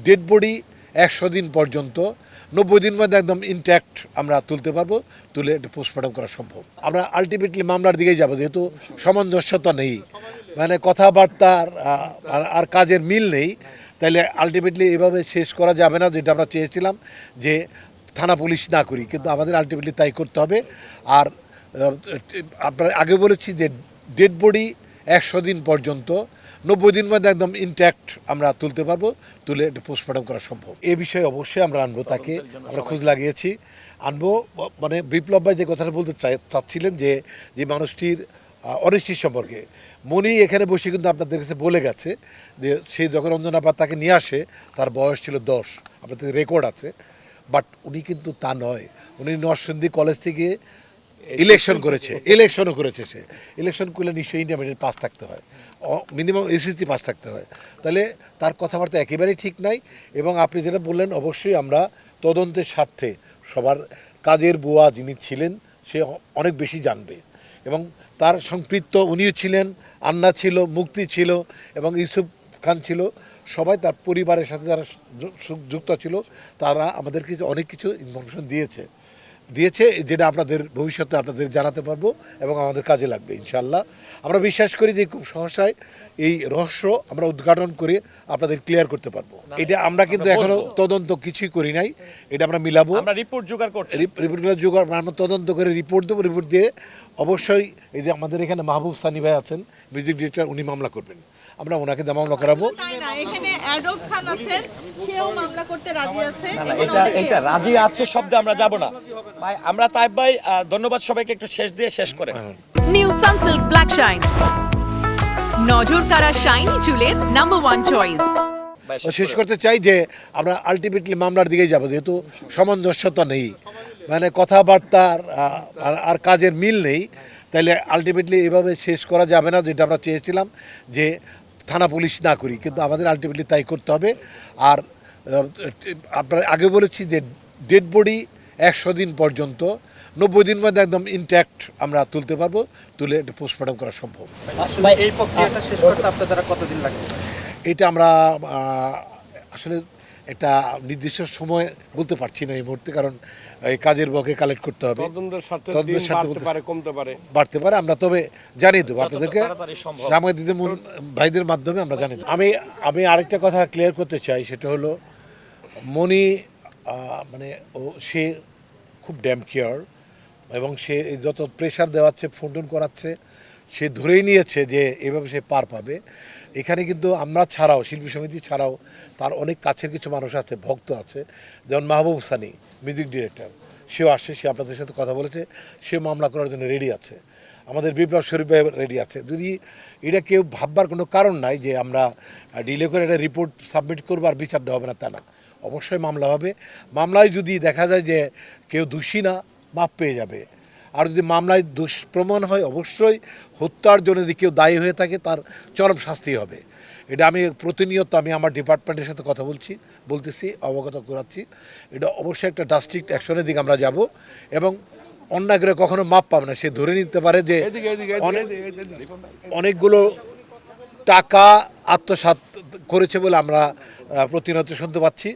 Dead body 100 দিন পর্যন্ত 90 দিন মধ্যে একদম ইনট্যাক্ট আমরা তুলতে পারবো, তুলে এটা পোস্টমর্টম করা সম্ভব। আমরা আলটিমেটলি মামলার দিকেই যাব, যেহেতু সামঞ্জস্যতা নেই, মানে কথাবার্তার আর কাজের মিল নেই, তাহলে আলটিমেটলি এভাবে শেষ করা যাবে না, যেটা আমরা চেয়েছিলাম যে থানা পুলিশ না করি, কিন্তু আমাদের আলটিমেটলি তাই করতে হবে। আর আপনার আগে বলেছি যে ডেড বডি 100 দিন পর্যন্ত 90 দিন মধ্যে একদম ইনট্যাক্ট আমরা তুলতে পারবো, তুলে এটা পোস্টমর্টম করা সম্ভব। এ বিষয়ে অবশ্যই আমরা আনবো, তাকে আমরা খোঁজ লাগিয়েছি, আনবো। মানে বিপ্লব ভাই যে কথাটা বলতে চাচ্ছিলেন যে যে মানুষটির অনিশ্চিত সম্পর্কে মনি এখানে বসে কিন্তু আপনাদের কাছে বলে গেছে যে সে যখন অঞ্জনা পার তাকে নিয়ে আসে তার বয়স ছিল 10, আপনাদের রেকর্ড আছে। বাট উনি কিন্তু তা নয়, উনি নরসিংদী কলেজ থেকে ইলেকশনও করেছে। সে ইলেকশন করলে নিশ্চয়ই ইন্টারমিডিয়েট পাস থাকতে হয়, মিনিমাম এসএসসি পাস থাকতে হয়, তাহলে তার কথাবার্তা একেবারেই ঠিক নাই। এবং আপনি যেটা বললেন, অবশ্যই আমরা তদন্তের স্বার্থে সবার কাজের বুয়া যিনি ছিলেন সে অনেক বেশি জানবে, এবং তার সম্পৃক্ত উনিও ছিলেন, আন্না ছিল, মুক্তি ছিল এবং ইউসুফ খান ছিল, সবাই তার পরিবারের সাথে যারা যুক্ত ছিল তারা আমাদেরকে অনেক কিছু ইনফরমেশন দিয়েছে, যেটা আপনাদের ভবিষ্যতে আপনাদের জানাতে পারবো এবং আমাদের কাজে লাগবে ইনশাল্লাহ। আমরা বিশ্বাস করি যে খুব সহসায় এই রহস্য আমরা উদ্ঘাটন করে আপনাদের ক্লিয়ার করতে পারবো। এটা আমরা কিন্তু এখনো তদন্ত কিছুই করি নাই, এটা আমরা মিলাবো, আমরা রিপোর্ট জোগাড় করছি, রিপোর্টগুলো জোগাড় আমরা তদন্ত করে রিপোর্ট দেবো। রিপোর্ট দিয়ে অবশ্যই এই যে আমাদের এখানে মাহবুব সানি ভাই আছেন, মিউজিক ডিরেক্টর, উনি মামলা করবেন, আমরা ওনাকে মামলা করাবো। এখানে অ্যাডক খান আছেন, সেও মামলা করতে রাজি আছে। এটা রাজি আছে শব্দে আমরা যাব না ভাই। আমরা তাইব ভাই ধন্যবাদ সবাইকে, একটু শেষ করে নিউ সানসিল্ক ব্ল্যাক শাইন, নজর কাড়া শাইনি চুলের নাম্বার 1 চয়েস। শেষ করতে চাই যে আমরা আলটিমেটলি মামলার দিকেই যাব, যেহেতু সামঞ্জস্যতা নেই, মানে কথাবার্তার আর কাজের মিল নেই, তাহলে আলটিমেটলি এভাবে শেষ করা যাবে না, যেটা আমরা চেয়েছিলাম যে থানা পুলিশ না করি, কিন্তু আমাদের আলটিমেটলি তাই করতে হবে। আর আপনার আগে বলেছি যে ডেড বডি 100 দিন পর্যন্ত 90 দিন মধ্যে একদম ইনট্যাক্ট আমরা তুলতে পারবো, তুলে এটা পোস্টমর্টম করা সম্ভব। এই প্রক্রিয়াটা শেষ করতে আপনার দ্বারা কতদিন লাগবে? এটা আমরা আসলে একটা নির্দিষ্ট সময় বলতে পারছি না এই মুহূর্তে, কারণ এই কাজের বকে কালেক্ট করতে হবে, তদন্তের সাথে বাড়তে পারে। আমরা তবে জানিয়ে দেবো আপনাদেরকে, সাংবাদিকদের ভাইদের মাধ্যমে আমরা জানিয়ে দেবো। আমি আরেকটা কথা ক্লিয়ার করতে চাই, সেটা হলো মনি মানে সে খুব ড্যাম কেয়ার, এবং সে যত প্রেশার দেওয়াচ্ছে, ফোন টোন করাচ্ছে, সে ধরেই নিয়েছে যে এভাবে সে পার পাবে। এখানে কিন্তু আমরা ছাড়াও, শিল্পী সমিতি ছাড়াও তার অনেক কাছের কিছু মানুষ আছে, ভক্ত আছে, যেমন মাহবুব সানি মিউজিক ডিরেক্টর, সেও আসছে, সে আপনাদের সাথে কথা বলেছে, সে মামলা করার জন্য রেডি আছে। আমাদের বিপ্লব শরীফ ভাই রেডি আছে। যদি এটা কেউ ভাববার কোনো কারণ নাই যে আমরা ডিলে করে একটা রিপোর্ট সাবমিট করবো আর বিচারটা হবে না, তা না, অবশ্যই মামলা হবে। মামলায় যদি দেখা যায় যে কেউ দোষী না, মাপ পেয়ে যাবে। আর যদি মামলায় দুষ্প্রমাণ হয়, অবশ্যই হত্যার জন্য যদি কেউ দায়ী হয়ে থাকে তার চরম শাস্তি হবে। এটা আমি প্রতিনিয়ত আমার ডিপার্টমেন্টের সাথে কথা বলতেছি, অবগত করাচ্ছি। এটা অবশ্যই একটা ড্রাস্টিক অ্যাকশনের দিকে আমরা যাব, এবং অন্যায় করে কখনো মাপ পাবে না। সে ধরে নিতে পারে যে অনেকগুলো টাকা আত্মসাৎ করেছে বলে আমরা প্রতিনিয়ত শুনতে পাচ্ছি,